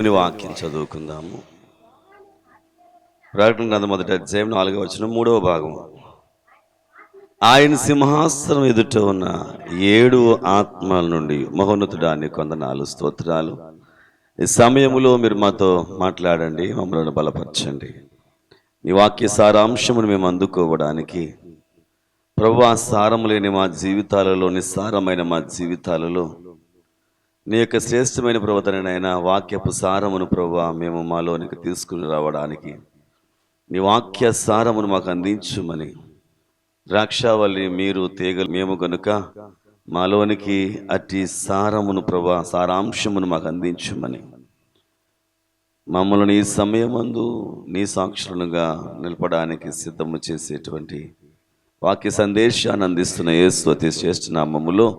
దేవుని వాక్యం చదువుకుందాము. ప్రకటన గ్రంథం 1వ అధ్యాయం 4వ వచనం 3వ భాగం. ఆయన సింహాసనం ఎదుట ఉన్న 7 ఆత్మల నుండి మహోన్నతుడాన్ని కొందనాలు స్తోత్రాలు. ఈ సమయంలో మీరు మాతో మాట్లాడండి, మమ్మల్ని బలపరచండి. నీ వాక్య సారాంశమును మేము అందుకోవడానికి ప్రభువా, సారము లేని మా జీవితాలలో, నిస్సారమైన మా జీవితాలలో నీ యొక్క శ్రేష్టమైన ప్రవర్తనైనా వాక్యపు సారమును ప్రభువా మేము మాలోనికి తీసుకుని రావడానికి నీ వాక్య సారమును మాకు అందించుమని, ద్రాక్షావల్లి మీరు తీగలు మేము కనుక మాలోనికి అట్టి సారమును ప్రభువా, సారాంశమును మాకు అందించుమని, మమ్మల్ని ఈ సమయమందు నీ సాక్షులుగా నిలపడానికి సిద్ధము చేసేటువంటి వాక్య సందేశాన్ని అందిస్తున్న యేసు అతి శ్రేష్ఠ నామములో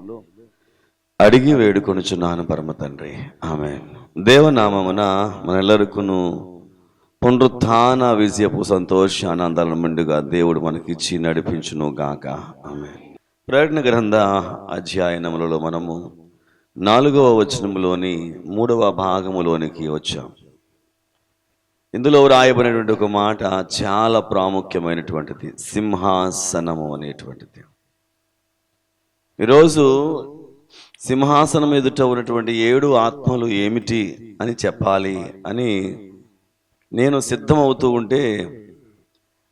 అడిగి వేడుకొనుచున్నాను పరమ తండ్రి, ఆమేన్. దేవనామమున మనెల్లరికును పునరుత్థాన విజయపు సంతోష ఆనందాలను మెండుగా దేవుడు మనకిచ్చి నడిపించును గాక, ఆమేన్. ప్రకటన గ్రంథ అధ్యయనములలో మనము 4వ వచనములోని 3వ భాగములోనికి వచ్చాం. ఇందులో రాయబడినటువంటి ఒక మాట చాలా ప్రాముఖ్యమైనటువంటిది, సింహాసనము అనేటువంటిది. ఈరోజు సింహాసనం ఎదుట ఉన్నటువంటి 7 ఆత్మలు ఏమిటి అని చెప్పాలి అని నేను సిద్ధమవుతూ ఉంటే,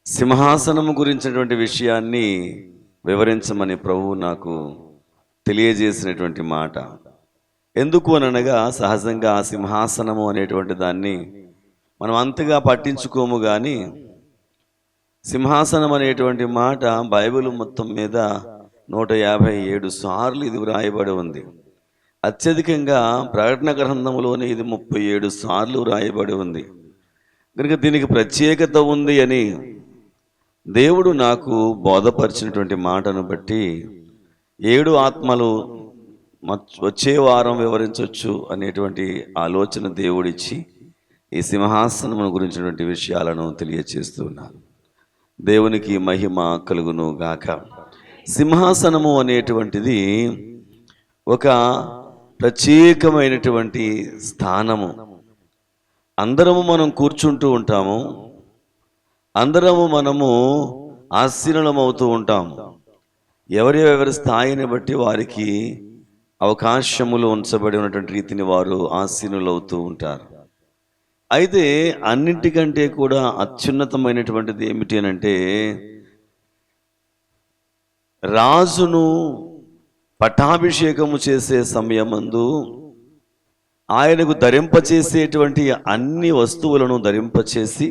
సింహాసనము గురించినటువంటి విషయాన్ని వివరించమని ప్రభువు నాకు తెలియజేసినటువంటి మాట. ఎందుకు అనగా, సహజంగా ఆ సింహాసనము అనేటువంటి దాన్ని మనం అంతగా పట్టించుకోము, కానీ సింహాసనం అనేటువంటి మాట బైబిల్ మొత్తం మీద 157 సార్లు ఇది వ్రాయబడి ఉంది. అత్యధికంగా ప్రకటన గ్రంథంలోనే ఇది 37 సార్లు వ్రాయబడి ఉంది. కనుక దీనికి ప్రత్యేకత ఉంది అని దేవుడు నాకు బోధపరిచినటువంటి మాటను బట్టి 7 ఆత్మలు వచ్చే వారం వివరించవచ్చు అనేటువంటి ఆలోచన దేవుడిచ్చి ఈ సింహాసనము గురించినటువంటి విషయాలను తెలియచేస్తున్నారు. దేవునికి మహిమ కలుగును గాక. సింహాసనము అనేటువంటిది ఒక ప్రత్యేకమైనటువంటి స్థానము. అందరము మనం కూర్చుంటూ ఉంటాము, అందరము మనము ఆసీనులమవుతూ ఉంటాము. ఎవరి స్థాయిని బట్టి వారికి అవకాశములు ఉంచబడి ఉన్నటువంటి రీతిని వారు ఆసీనులవుతూ ఉంటారు. అయితే అన్నింటికంటే కూడా అత్యున్నతమైనటువంటిది ఏమిటి అనంటే, రాజును పట్టాభిషేకము చేసే సమయమందు ఆయనకు ధరింపచేసేటువంటి అన్ని వస్తువులను ధరింపచేసి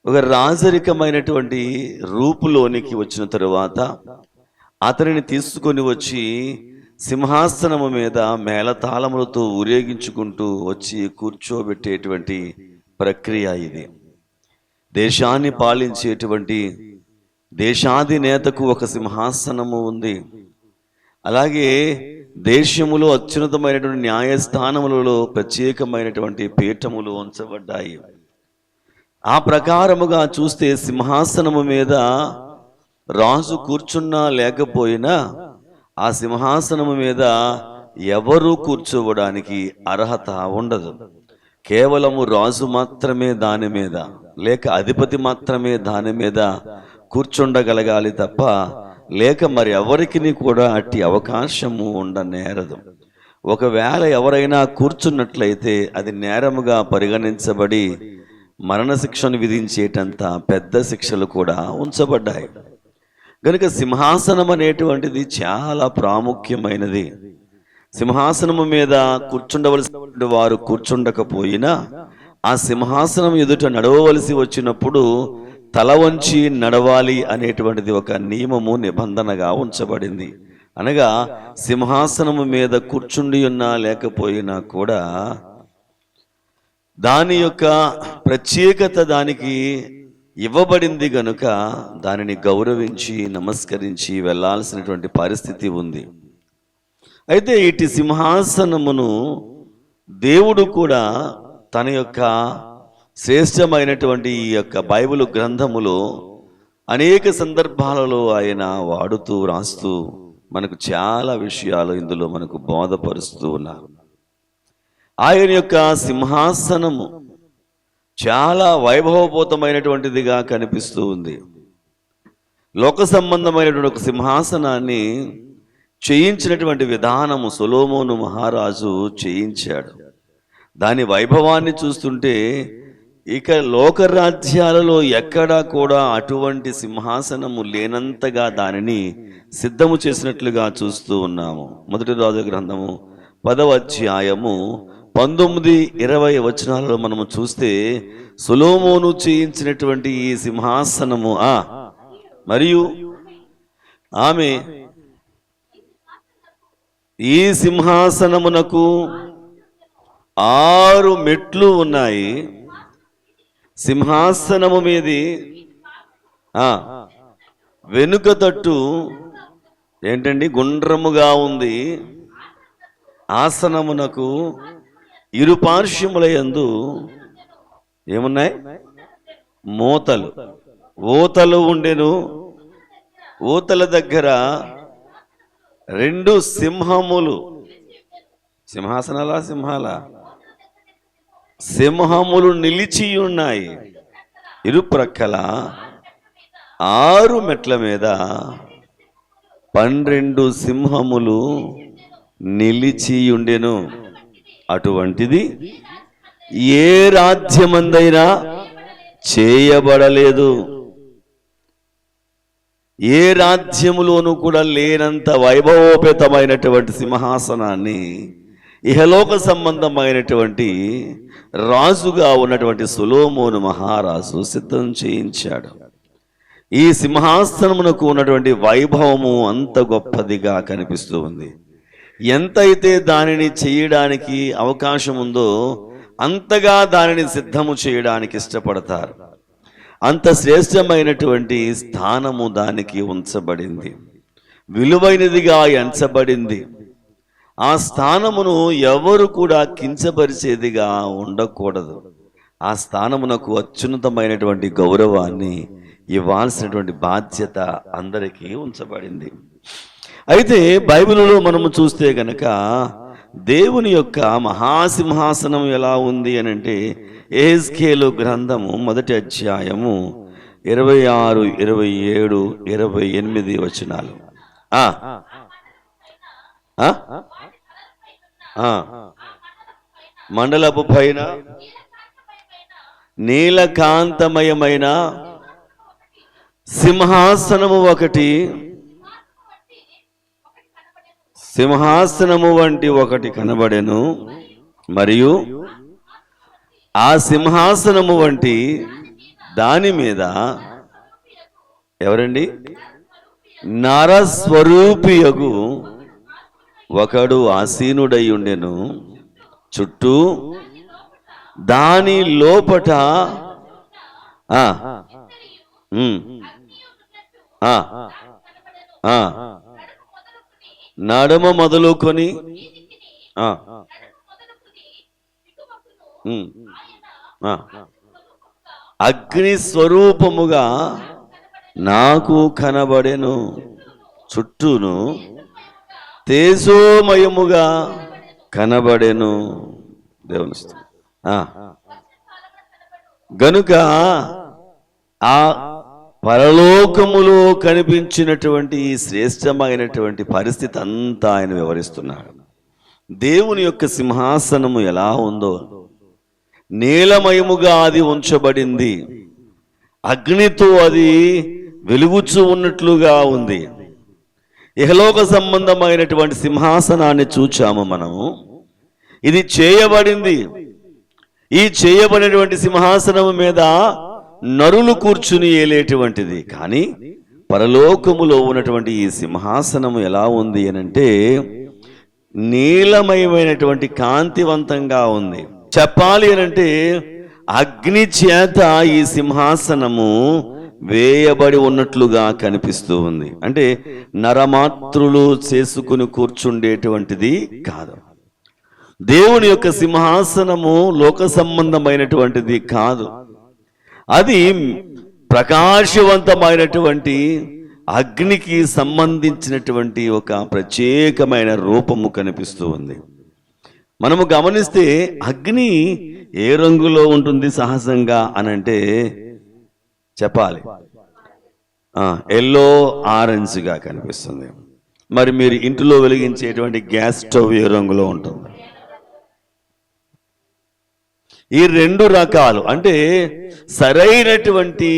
ఒక రాజరికమైనటువంటి రూపులోనికి వచ్చిన తరువాత అతనిని తీసుకొని వచ్చి సింహాసనము మీద మేళతాళములతో ఊరేగించుకుంటూ వచ్చి కూర్చోబెట్టేటువంటి ప్రక్రియ ఇది. దేశాన్ని పాలించేటువంటి దేశాధినేతకు ఒక సింహాసనము ఉంది. అలాగే దేశములో అత్యున్నతమైనటువంటి న్యాయస్థానములలో ప్రత్యేకమైనటువంటి పీఠములు ఉంచబడ్డాయి. ఆ ప్రకారముగా చూస్తే సింహాసనము మీద రాజు కూర్చున్నా లేకపోయినా ఆ సింహాసనము మీద ఎవరు కూర్చోవడానికి అర్హత ఉండదు. కేవలము రాజు మాత్రమే దాని మీద, లేక అధిపతి మాత్రమే దాని మీద కూర్చుండగలగాలి తప్ప, లేక మరి ఎవరికి కూడా అట్టి అవకాశము ఉండనేరదు. ఒకవేళ ఎవరైనా కూర్చున్నట్లయితే అది నేరముగా పరిగణించబడి మరణశిక్షను విధించేటంత పెద్ద శిక్షలు కూడా ఉంచబడ్డాయి. కనుక సింహాసనం అనేటువంటిది చాలా ప్రాముఖ్యమైనది. సింహాసనము మీద కూర్చుండవలసిన వారు కూర్చుండకపోయినా ఆ సింహాసనం ఎదుట నడవవలసి వచ్చినప్పుడు తల వంచి నడవాలి అనేటువంటిది ఒక నియమము, నిబంధనగా ఉంచబడింది. అనగా సింహాసనము మీద కూర్చుండి ఉన్నా లేకపోయినా కూడా దాని యొక్క ప్రత్యేకత దానికి ఇవ్వబడింది గనుక దానిని గౌరవించి నమస్కరించి వెళ్ళాల్సినటువంటి పరిస్థితి ఉంది. అయితే ఇటు సింహాసనమును దేవుడు కూడా తన యొక్క శ్రేష్టమైనటువంటి ఈ యొక్క బైబిల్ గ్రంథములో అనేక సందర్భాలలో ఆయన వాడుతూ రాస్తూ మనకు చాలా విషయాలు ఇందులో మనకు బోధపరుస్తూ ఉన్నారు. ఆయన యొక్క సింహాసనము చాలా వైభవపూతమైనటువంటిదిగా కనిపిస్తూ ఉంది. లోక సంబంధమైనటువంటి ఒక సింహాసనాన్ని చేయించినటువంటి విధానము సొలొమోను మహారాజు చేయించాడు. దాని వైభవాన్ని చూస్తుంటే ఇక లోకరాజ్యాలలో ఎక్కడా కూడా అటువంటి సింహాసనము లేనంతగా దానిని సిద్ధము చేసినట్లుగా చూస్తూ ఉన్నాము. మొదటి రాజుల గ్రంథము 10వ అధ్యాయము 19-20 వచనాలలో మనము చూస్తే సొలొమోను చేయించినటువంటి ఈ సింహాసనము మరియు ఆమె ఈ సింహాసనమునకు 6 మెట్లు ఉన్నాయి. సింహాసనము మీది వెనుక తట్టు ఏంటండి గుండ్రముగా ఉంది. ఆసనమునకు ఇరుపార్శ్వములయందు ఏమున్నాయి? మూతలు, ఊతలు ఉండెను. ఊతల దగ్గర 2 సింహములు, సింహములు నిలిచి ఉన్నాయి. ఇరుప్రక్కల 6 మెట్ల మీద 12 సింహములు నిలిచి ఉండెను. అటువంటిది ఏ రాజ్యమందైనా చేయబడలేదు. ఏ రాజ్యములోనూ కూడా లేనంత వైభవోపేతమైనటువంటి సింహాసనాన్ని ఇహలోక సంబంధమైనటువంటి రాజుగా ఉన్నటువంటి సొలొమోను మహారాజు సిద్ధం చేయించాడు. ఈ సింహాసనమునకు ఉన్నటువంటి వైభవము అంత గొప్పదిగా కనిపిస్తూ ఉంది. ఎంతైతే దానిని చేయడానికి అవకాశం ఉందో అంతగా దానిని సిద్ధము చేయడానికి ఇష్టపడతారు. అంత శ్రేష్టమైనటువంటి స్థానము దానికి ఉంచబడింది, విలువైనదిగా ఎంచబడింది. ఆ స్థానమును ఎవరు కూడా కించపరిచేదిగా ఉండకూడదు. ఆ స్థానమునకు అత్యున్నతమైనటువంటి గౌరవాన్ని ఇవ్వాల్సినటువంటి బాధ్యత అందరికీ ఉంచబడింది. అయితే బైబిల్లో మనము చూస్తే గనక దేవుని యొక్క మహాసింహాసనం ఎలా ఉంది అని అంటే యెహెజ్కేలు గ్రంథము 1వ అధ్యాయము 26, 27, 28 వచనాలు. మండలపు పైన నీలకాంతమయమైన సింహాసనము వంటి ఒకటి కనబడెను. మరియు ఆ సింహాసనము వంటి దాని మీద ఎవరండి? నరస్వరూపియగు ఒకడు ఆసీనుడై ఉండెను. చుట్టూ దాని లోపట నడుమ మొదలుకొని అగ్ని స్వరూపముగా నాకు కనబడెను. చుట్టూను తేజోమయముగా కనబడెను. దేవుని గనుక ఆ పరలోకములో కనిపించినటువంటి ఈ శ్రేష్టమైనటువంటి పరిస్థితి అంతా ఆయన వివరిస్తున్నాడు. దేవుని యొక్క సింహాసనము ఎలా ఉందో నీలమయముగా అది ఉంచబడింది. అగ్నితో అది వెలుగుచూ ఉన్నట్లుగా ఉంది. ఇహలోక సంబంధమైనటువంటి సింహాసనాన్ని చూచాము మనము. ఇది చేయబడింది. ఈ చేయబడినటువంటి సింహాసనము మీద నరులు కూర్చుని ఏలేటువంటిది. కానీ పరలోకములో ఉన్నటువంటి ఈ సింహాసనము ఎలా ఉంది అనంటే నీలమయమైనటువంటి కాంతివంతంగా ఉంది. చెప్పాలి అనంటే అగ్ని చేత ఈ సింహాసనము వేయబడి ఉన్నట్లుగా కనిపిస్తూ ఉంది. అంటే నరమాత్రులు చేసుకుని కూర్చుండేటువంటిది కాదు. దేవుని యొక్క సింహాసనము లోక సంబంధమైనటువంటిది కాదు. అది ప్రకాశవంతమైనటువంటి అగ్నికి సంబంధించినటువంటి ఒక ప్రత్యేకమైన రూపము కనిపిస్తూ ఉంది. మనము గమనిస్తే అగ్ని ఏ రంగులో ఉంటుంది సహజంగా అనంటే చెప్పాలి, ఎల్లో ఆరెంజ్గా కనిపిస్తుంది. మరి మీరు ఇంటిలో వెలిగించేటువంటి గ్యాస్ స్టవ్ ఏ రంగులో ఉంటుంది? ఈ రెండు రకాలు. అంటే సరైనటువంటి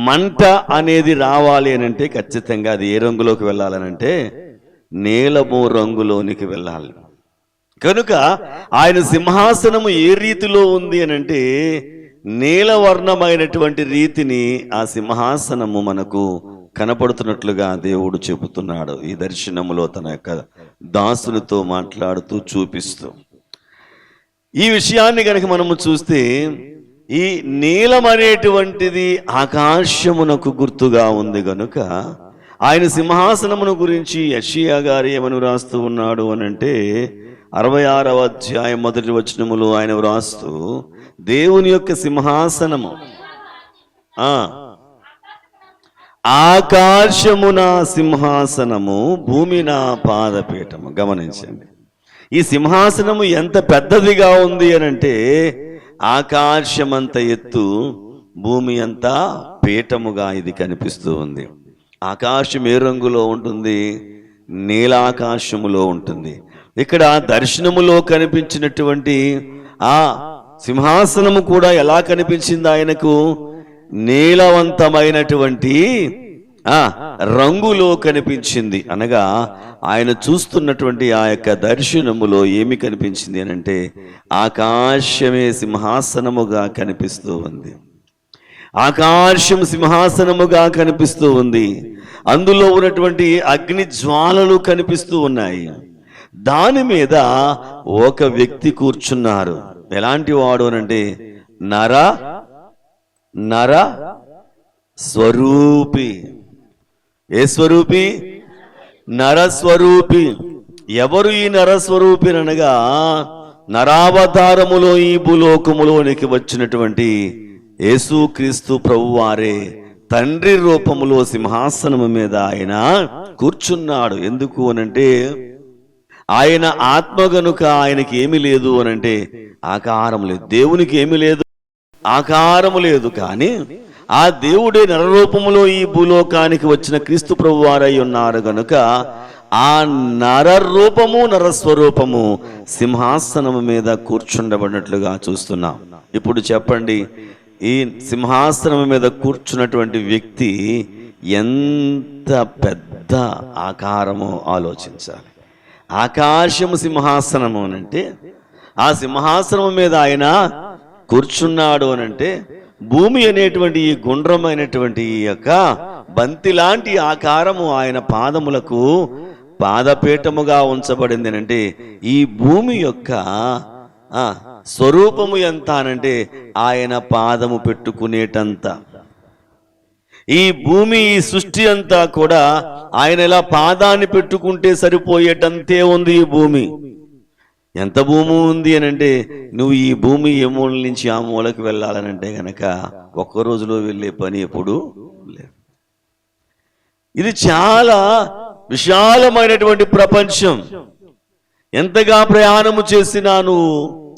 మంట అనేది రావాలి అని అంటే ఖచ్చితంగా అది ఏ రంగులోకి వెళ్ళాలనంటే నీలము రంగులోనికి వెళ్ళాలి. కనుక ఆయన సింహాసనము ఏ రీతిలో ఉంది అని అంటే నీలవర్ణమైనటువంటి రీతిని ఆ సింహాసనము మనకు కనపడుతున్నట్లుగా దేవుడు చెబుతున్నాడు ఈ దర్శనములో తన యొక్క దాసునితో మాట్లాడుతూ చూపిస్తూ. ఈ విషయాన్ని కనుక మనము చూస్తే ఈ నీలం అనేటువంటిది ఆకాశమునకు గుర్తుగా ఉంది కనుక ఆయన సింహాసనమును గురించి యెషయా గారు ఏమని వ్రాస్తూ ఉన్నాడు అని అంటే 66వ అధ్యాయం 1వ వచనములో ఆయన వ్రాస్తూ దేవుని యొక్క సింహాసనము ఆకాశమున సింహాసనము భూమి నా పాదపీఠము. గమనించండి, ఈ సింహాసనము ఎంత పెద్దదిగా ఉంది అని అంటే ఆకాశమంత ఎత్తు, భూమి అంతా పీఠముగా ఇది కనిపిస్తూ ఉంది. ఆకాశం ఏ రంగులో ఉంటుంది? నీలాకాశములో ఉంటుంది. ఇక్కడ దర్శనములో కనిపించినటువంటి ఆ సింహాసనము కూడా ఎలా కనిపించింది ఆయనకు? నీలవంతమైనటువంటి రంగులో కనిపించింది. అనగా ఆయన చూస్తున్నటువంటి ఆ యొక్క దర్శనములో ఏమి కనిపించింది అని అంటే ఆకాశమే సింహాసనముగా కనిపిస్తూ ఉంది. ఆకాశం సింహాసనముగా కనిపిస్తూ ఉంది. అందులో ఉన్నటువంటి అగ్ని జ్వాలలు కనిపిస్తూ ఉన్నాయి. దాని మీద ఒక వ్యక్తి కూర్చున్నారు. ఎలాంటి వాడు అనంటే నర స్వరూపి. ఏ స్వరూపి? నరస్వరూపి. ఎవరు ఈ నరస్వరూపి అనగా నరావతారములో ఈ భూలోకములోనికి వచ్చినటువంటి యేసుక్రీస్తు ప్రభువారే తండ్రి రూపములో సింహాసనము మీద ఆయన కూర్చున్నాడు. ఎందుకు అనంటే ఆయన ఆత్మ గనుక ఆయనకి ఏమి లేదు అనంటే ఆకారం లేదు. దేవునికి ఏమి లేదు, ఆకారము లేదు. కానీ ఆ దేవుడే నరరూపములో ఈ భూలోకానికి వచ్చిన క్రీస్తు ప్రభువారై ఉన్నారు గనుక ఆ నరరూపము నరస్వరూపము సింహాసనము మీద కూర్చుండబడినట్లుగా చూస్తున్నాం. ఇప్పుడు చెప్పండి, ఈ సింహాసనం మీద కూర్చున్నటువంటి వ్యక్తి ఎంత పెద్ద ఆకారమో ఆలోచించాలి. ఆకాశము సింహాసనము అనంటే ఆ సింహాసనం మీద ఆయన కూర్చున్నాడు అనంటే భూమి అనేటువంటి ఈ గుండ్రమైనటువంటి ఈ యొక్క బంతి లాంటి ఆకారము ఆయన పాదములకు పాదపీఠముగా ఉంచబడింది అంటే ఈ భూమి యొక్క స్వరూపము ఎంత అనంటే ఆయన పాదము పెట్టుకునేటంత. ఈ భూమి ఈ సృష్టి అంతా కూడా ఆయన ఇలా పాదాన్ని పెట్టుకుంటే సరిపోయేటంతే ఉంది. ఈ భూమి ఎంత భూమి ఉంది అని అంటే నువ్వు ఈ భూమి ఏ మూల నుంచి ఆ మూలకి వెళ్ళాలనంటే గనక ఒక్క రోజులో వెళ్ళే పని ఎప్పుడు లేదు. ఇది చాలా విశాలమైనటువంటి ప్రపంచం. ఎంతగా ప్రయాణము చేసినా నువ్వు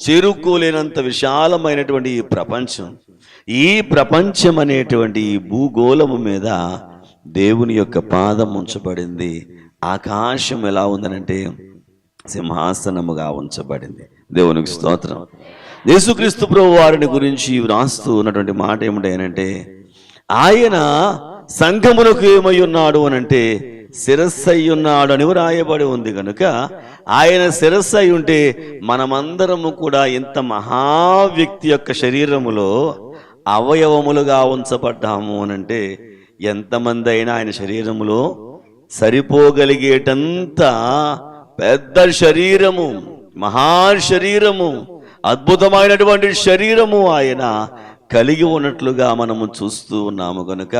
చేరుకోలేనంత విశాలమైనటువంటి ఈ ప్రపంచం. ఈ ప్రపంచం అనేటువంటి ఈ భూగోళము మీద దేవుని యొక్క పాదం ఉంచబడింది. ఆకాశం ఎలా ఉందనంటే సింహాసనముగా ఉంచబడింది. దేవునికి స్తోత్రం. యేసుక్రీస్తు ప్రభు వారిని గురించి వ్రాస్తూ ఉన్నటువంటి మాట ఏమిటంటే ఆయన సంఘమునకు ఏమై ఉన్నాడు అనంటే శిరస్సై ఉన్నాడు అని రాయబడి ఉంది. కనుక ఆయన శిరస్సై ఉంటే మనమందరము కూడా ఇంత మహా వ్యక్తి యొక్క శరీరములో అవయవములుగా ఉంచబడ్డాము అనంటే ఎంతమంది అయినా ఆయన శరీరములో సరిపోగలిగేటంత పెద్ద శరీరము, మహాశరీరము, అద్భుతమైనటువంటి శరీరము ఆయన కలిగి ఉన్నట్లుగా మనము చూస్తూ ఉన్నాము. కనుక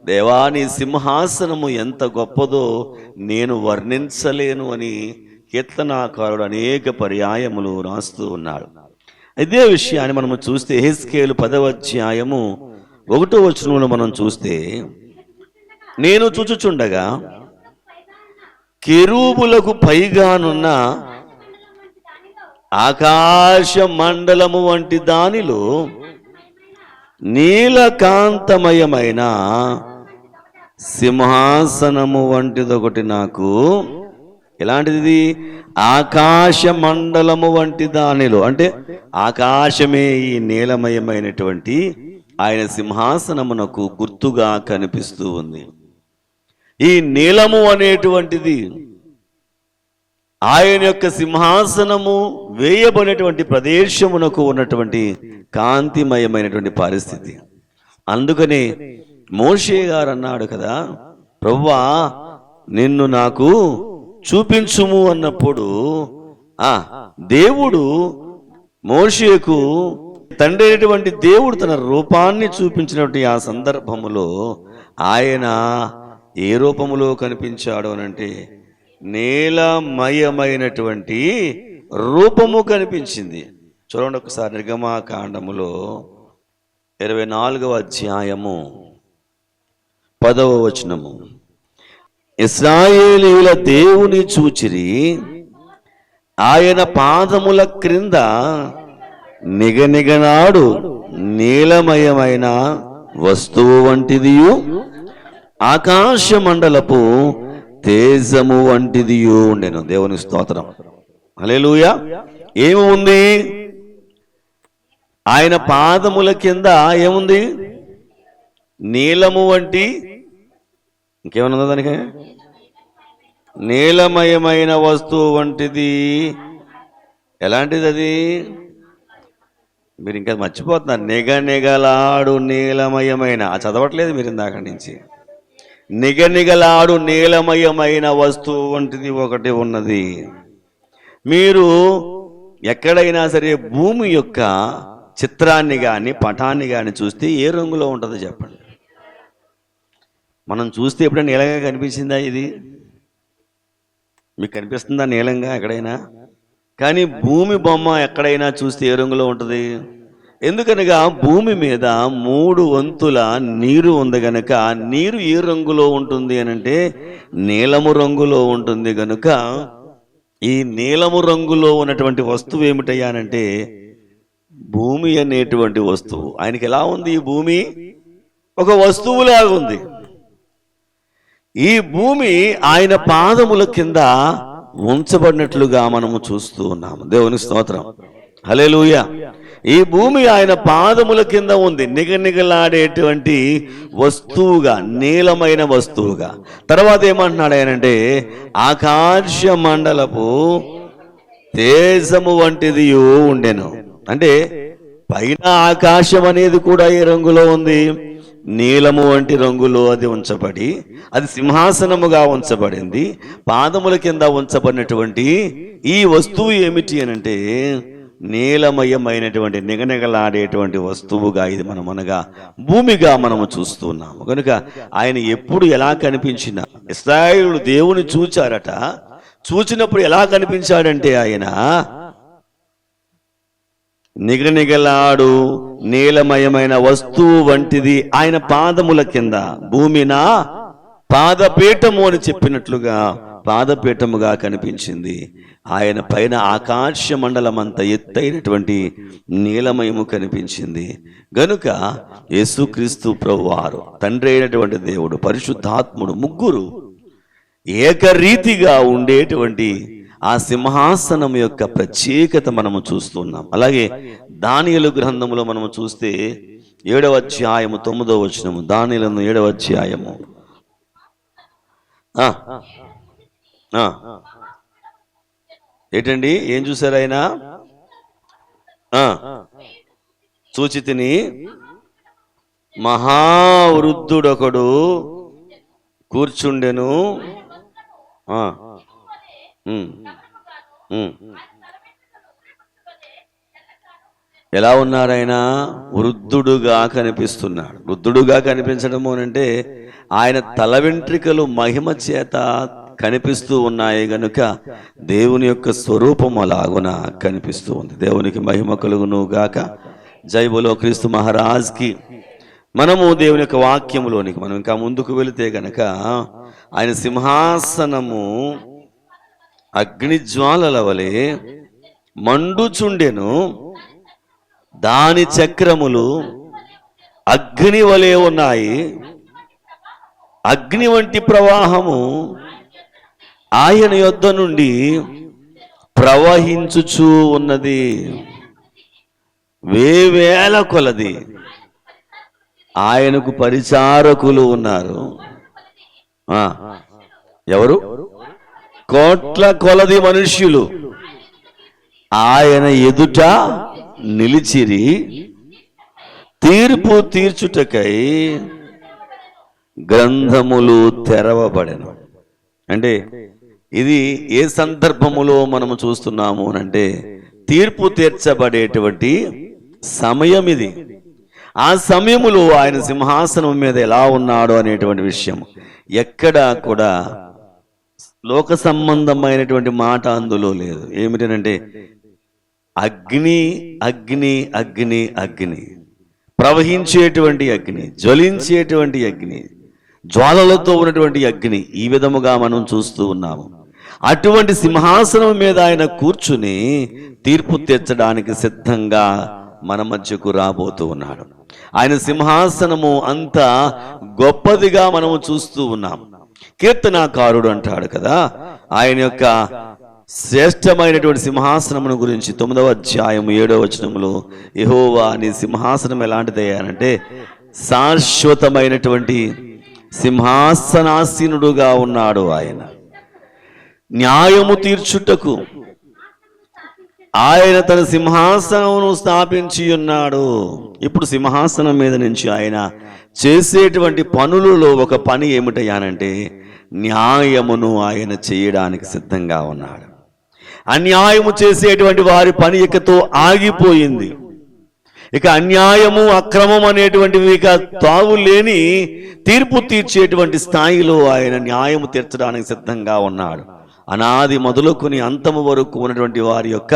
దేవాని సింహాసనము ఎంత గొప్పదో నేను వర్ణించలేను అని కీర్తనాకారుడు అనేక పర్యాయములు రాస్తూ ఉన్నాడు. ఇదే విషయాన్ని మనము చూస్తే యెహెజ్కేలు 10వ అధ్యాయము 1వ వచనంలో మనం చూస్తే నేను చూచుచుండగా కెరూబులకు పైగానున్న ఆకాశ మండలము వంటి దానిలో నీలకాంతమయమైన సింహాసనము వంటిదొకటి నాకు. ఎలాంటిది? ఆకాశ మండలము వంటి దానిలో, అంటే ఆకాశమే ఈ నీలమయమైనటువంటి ఆయన సింహాసనమునకు గుర్తుగా కనిపిస్తూ ఉంది. ఈ నీలము అనేటువంటిది ఆయన యొక్క సింహాసనము వేయబడినటువంటి ప్రదేశమునకు ఉన్నటువంటి కాంతిమయమైనటువంటి పరిస్థితి. అందుకని మోషే గారు అన్నాడు కదా, ప్రభువా నిన్ను నాకు చూపించుము అన్నప్పుడు దేవుడు మోషేకు తండ్రి అయినటువంటి దేవుడు తన రూపాన్ని చూపించినటువంటి ఆ సందర్భములో ఆయన ఏ రూపములో కనిపించాడు అనంటే నీలమయమైనటువంటి రూపము కనిపించింది. చూడండి ఒకసారి నిర్గమాకాండములో 24వ అధ్యాయము 10వ వచనము. ఇశ్రాయేలీయుల దేవుని చూచిరి, ఆయన పాదముల క్రింద నిగనిగనాడు నీలమయమైన వస్తువు వంటిదియు ఆకాశ మండలపు తేజము వంటిదియు ఉండెను. దేవుని స్తోత్రం, హల్లెలూయా. ఏమి ఉంది? ఆయన పాదముల కింద ఏముంది? నీలము వంటి, ఇంకేమన్నా దానికి? నీలమయమైన వస్తువు వంటిది. ఎలాంటిది అది? మీరు ఇంకా మర్చిపోతున్నారు. నిగనిగలాడు నీలమయమైన, చదవట్లేదు మీరు ఇందాక నుంచి. నిగనిగలాడు నీలమయమైన వస్తువు వంటిది ఒకటి ఉన్నది. మీరు ఎక్కడైనా సరే భూమి యొక్క చిత్రాన్ని కానీ పటాన్ని కానీ చూస్తే ఏ రంగులో ఉంటుందో చెప్పండి. మనం చూస్తే ఎప్పుడైనా నీలంగా కనిపించిందా? ఇది మీకు కనిపిస్తుందా నీలంగా ఎక్కడైనా? కానీ భూమి బొమ్మ ఎక్కడైనా చూస్తే ఏ రంగులో ఉంటుంది? ఎందుకనగా భూమి మీద 3 వంతుల నీరు ఉంది గనుక నీరు ఏ రంగులో ఉంటుంది అనంటే నీలము రంగులో ఉంటుంది. గనుక ఈ నీలము రంగులో ఉన్నటువంటి వస్తువు ఏమిటయ్యానంటే భూమి అనేటువంటి వస్తువు. ఆయనకి ఎలా ఉంది? ఈ భూమి ఒక వస్తువులాగా ఉంది. ఈ భూమి ఆయన పాదముల కింద ఉంచబడినట్లుగా మనము చూస్తూ ఉన్నాము. దేవుని స్తోత్రం, హల్లెలూయా. ఈ భూమి ఆయన పాదముల కింద ఉంది, నిగనిగలాడేటువంటి వస్తువుగా, నీలమైన వస్తువుగా. తర్వాత ఏమంటున్నాడు ఆయనంటే ఆకాశ మండలపు తేజము వంటిది ఉండెను. అంటే పైన ఆకాశం అనేది కూడా ఏ రంగులో ఉంది? నీలము వంటి రంగులో అది ఉంచబడి, అది సింహాసనముగా ఉంచబడింది. పాదముల కింద ఉంచబడినటువంటి ఈ వస్తువు ఏమిటి అనంటే నీలమయమైనటువంటి నిగనిగలాడేటువంటి వస్తువుగా ఇది మనమనగా భూమిగా మనము చూస్తున్నాము. కనుక ఆయన ఎప్పుడు ఎలా కనిపించినా ఇశ్రాయేలు దేవుని చూచారట. చూచినప్పుడు ఎలా కనిపించాడంటే ఆయన నిగనిగలాడు నీలమయమైన వస్తువు వంటిది ఆయన పాదముల కింద. భూమిన పాదపీఠము అని చెప్పినట్లుగా పాదపీఠముగా కనిపించింది. ఆయన పైన ఆకాశ మండలం అంత ఎత్తైనటువంటి నీలమయము కనిపించింది. గనుక యేసుక్రీస్తు ప్రభువారు, తండ్రి అయినటువంటి దేవుడు, పరిశుద్ధాత్ముడు ముగ్గురు ఏకరీతిగా ఉండేటువంటి ఆ సింహాసనం యొక్క ప్రత్యేకత మనము చూస్తున్నాం. అలాగే దానియేలు గ్రంథములో మనము చూస్తే 7వ అధ్యాయము 9వ వచనము. దానియేలు 7వ అధ్యాయము ఏంటండి? ఏం చూశారు ఆయన? చూచితిని మహావృద్ధుడొకడు కూర్చుండెను. ఎలా ఉన్నారు ఆయన? వృద్ధుడుగా కనిపిస్తున్నాడు. వృద్ధుడుగా కనిపించడము అంటే ఆయన తల వెంట్రికలు మహిమ చేత కనిపిస్తూ ఉన్నాయి గనుక దేవుని యొక్క స్వరూపం అలాగున కనిపిస్తూ ఉంది. దేవునికి మహిమ కలుగును గాక. జై బోలో క్రీస్తు మహారాజ్కి. మనము దేవుని యొక్క వాక్యములోనికి మనం ఇంకా ముందుకు వెళితే గనక ఆయన సింహాసనము అగ్నిజ్వాలల వలె మండుచుండెను, దాని చక్రములు అగ్ని వలె ఉన్నాయి. అగ్ని వంటి ప్రవాహము ఆయన యొద్ద నుండి ప్రవహించుచూ ఉన్నది. వేవేల కొలది ఆయనకు పరిచారకులు ఉన్నారు. ఎవరు? కోట్ల కొలది మనుష్యులు ఆయన ఎదుట నిలిచిరి, తీర్పు తీర్చుటకై గ్రంథములు తెరవబడెను. అంటే ఇది ఏ సందర్భములో మనము చూస్తున్నాము అంటే తీర్పు తీర్చబడేటువంటి సమయం ఇది. ఆ సమయములో ఆయన సింహాసనం మీద ఎలా ఉన్నాడు అనేటువంటి విషయం ఎక్కడా కూడా లోక సంబంధమైనటువంటి మాట అందులో లేదు. ఏమిటనంటే అగ్ని అగ్ని అగ్ని అగ్ని, ప్రవహించేటువంటి అగ్ని, జ్వలించేటువంటి అగ్ని, జ్వాలలతో ఉన్నటువంటి అగ్ని, ఈ విధముగా మనం చూస్తూ ఉన్నాము. అటువంటి సింహాసనం మీద ఆయన కూర్చుని తీర్పు తీర్చడానికి సిద్ధంగా మన మధ్యకు రాబోతూ ఉన్నాడు. ఆయన సింహాసనము అంత గొప్పదిగా మనము చూస్తూ ఉన్నాం. కీర్తనాకారుడు అంటాడు కదా, ఆయన యొక్క శ్రేష్టమైనటువంటి సింహాసనమును గురించి 9వ అధ్యాయం 7వ వచనములో, యెహోవా నీ సింహాసనం ఎలాంటిదయ్యానంటే శాశ్వతమైనటువంటి సింహాసనాసీనుడుగా ఉన్నాడు. ఆయన న్యాయము తీర్చుటకు ఆయన తన సింహాసనమును స్థాపించి ఉన్నాడు. ఇప్పుడు సింహాసనం మీద నుంచి ఆయన చేసేటువంటి పనులలో ఒక పని ఏమిటయ్యానంటే న్యాయమును ఆయన చేయడానికి సిద్ధంగా ఉన్నాడు. అన్యాయము చేసేటువంటి వారి పని ఇకతో ఆగిపోయింది. ఇక అన్యాయము అక్రమం అనేటువంటివి ఇక తావు లేని తీర్పు తీర్చేటువంటి స్థాయిలో ఆయన న్యాయము తీర్చడానికి సిద్ధంగా ఉన్నాడు. అనాది మొదలుకొని అంతము వరకు ఉన్నటువంటి వారి యొక్క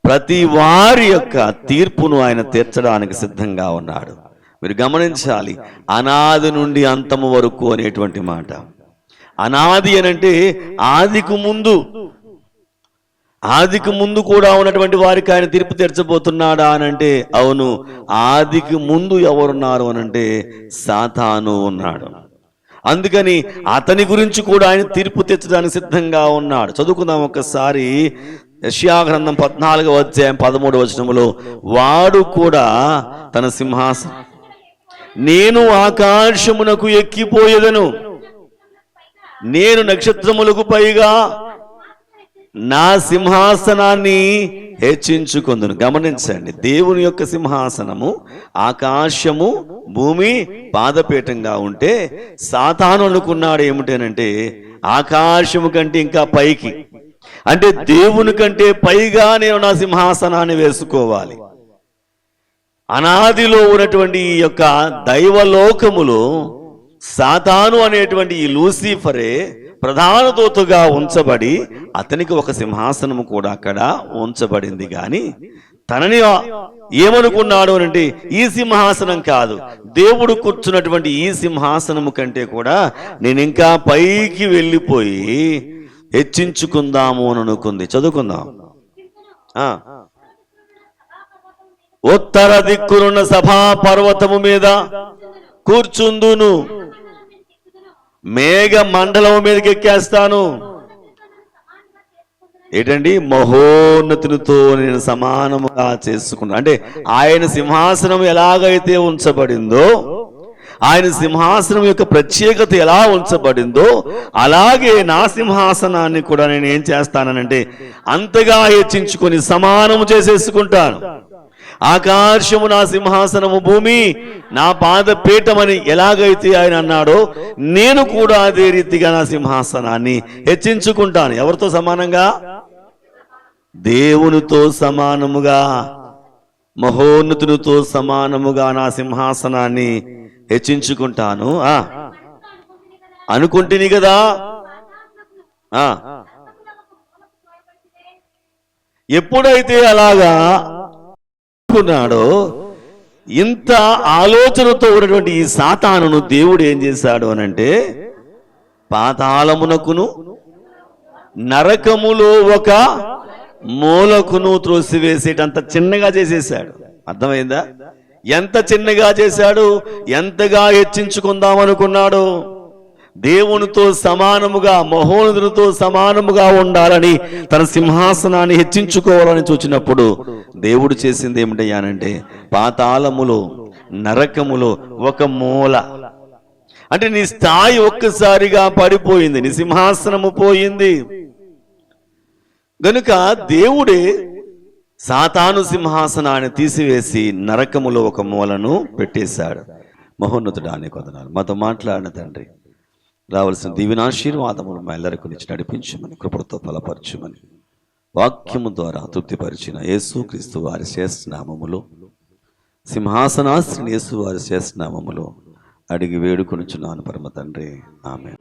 ప్రతి వారి యొక్క తీర్పును ఆయన తీర్చడానికి సిద్ధంగా ఉన్నాడు. మీరు గమనించాలి, అనాది నుండి అంతము వరకు అనేటువంటి మాట. అనాది అనంటే ఆదికి ముందు కూడా ఉన్నటువంటి వారికి ఆయన తీర్పు తీర్చబోతున్నాడా అనంటే అవును. ఆదికి ముందు ఎవరున్నారు అనంటే సాతాను ఉన్నాడు. అందుకని అతని గురించి కూడా ఆయన తీర్పు తీర్చడానికి సిద్ధంగా ఉన్నాడు. చదువుకుందాం ఒకసారి యెషయా గ్రంథం 14వ అధ్యాయం 13వ వచనములో, వాడు కూడా తన సింహాసనం, నేను ఆకాశమునకు ఎక్కిపోయేదను, నేను నక్షత్రములకు పైగా నా సింహాసనాన్ని హెచ్చించుకొందును. గమనించండి, దేవుని యొక్క సింహాసనము ఆకాశము భూమి పాదపీఠంగా ఉంటే సాతాను అనుకున్నాడు ఏమిటనంటే ఆకాశము కంటే ఇంకా పైకి, అంటే దేవుని కంటే పైగా నేను నా సింహాసనాన్ని వేసుకోవాలి. అనాదిలో ఉన్నటువంటి ఈ యొక్క దైవలోకములో సాతాను అనేటువంటి ఈ లూసిఫరే ప్రధాన దూతగా ఉంచబడి అతనికి ఒక సింహాసనము కూడా అక్కడ ఉంచబడింది. కానీ తనని ఏమనుకున్నాడు అంటే ఈ సింహాసనం కాదు, దేవుడు కూర్చున్నటువంటి ఈ సింహాసనము కంటే కూడా నేను ఇంకా పైకి వెళ్ళిపోయి హెచ్చించుకుందాము అని అనుకుంది. చదువుకుందాం. ఉత్తర దిక్కునున్న సభా పర్వతము మీద కూర్చుందును, మేఘ మండలం మీదకి ఎక్కేస్తాను. ఏంటండి? మహోన్నతునితో నేను సమానముగా చేసుకున్నాను. అంటే ఆయన సింహాసనం ఎలాగైతే ఉంచబడిందో, ఆయన సింహాసనం యొక్క ప్రత్యేకత ఎలా ఉంచబడిందో అలాగే నా సింహాసనాన్ని కూడా నేను ఏం చేస్తానంటే అంతగా హెచ్చించుకొని సమానము చేసేసుకుంటాను. ఆకాశము నా సింహాసనము, భూమి నా పాదపీఠమని ఎలాగైతే ఆయన అన్నాడో నేను కూడా అదే రీతిగా నా సింహాసనాన్ని హెచ్చించుకుంటాను. ఎవరితో సమానంగా? దేవునితో సమానముగా, మహోన్నతునితో సమానముగా నా సింహాసనాన్ని హెచ్చించుకుంటాను అనుకుంటుని కదా. ఎప్పుడైతే అలాగా అనుకున్నాడో, ఇంత ఆలోచనతో ఉన్నటువంటి ఈ సాతానును దేవుడు ఏం చేశాడు అనంటే పాతాళమునకును నరకములో ఒక మూలకును త్రోసివేసేటంత చిన్నగా చేసేసాడు. అర్థమైందా? ఎంత చిన్నగా చేశాడు, ఎంతగా హెచ్చించుకుందాం అనుకున్నాడు. దేవునితో సమానముగా, మహోన్నతునితో సమానముగా ఉండాలని, తన సింహాసనాన్ని హెచ్చించుకోవాలని చూచినప్పుడు దేవుడు చేసింది ఏమిటయ్యానంటే, పాతాళములో, నరకములో ఒక మూల, అంటే నీ స్థాయి ఒక్కసారిగా పడిపోయింది, నీ సింహాసనము పోయింది. గనుక దేవుడే సాతాను సింహాసనాన్ని తీసివేసి నరకములో ఒక మూలను పెట్టేశాడు. మహోన్నతుడా నీకు వందనాలు. మాతో మాట్లాడిన తండ్రి, రావాల్సిన దీవెనాశీర్వాదములు మా అందరికీ నుంచి నడిపించమని, కృపతో బలపరచమని, వాక్యము ద్వారా తృప్తిపరిచిన యేసుక్రీస్తు వారి శ్రేష్ఠనామములో, సింహాసనాశ్రిని యేసు వారి శ్రేష్ఠనామములో అడిగి వేడుకొనుచున్నాను పరమ తండ్రి. ఆమేన్.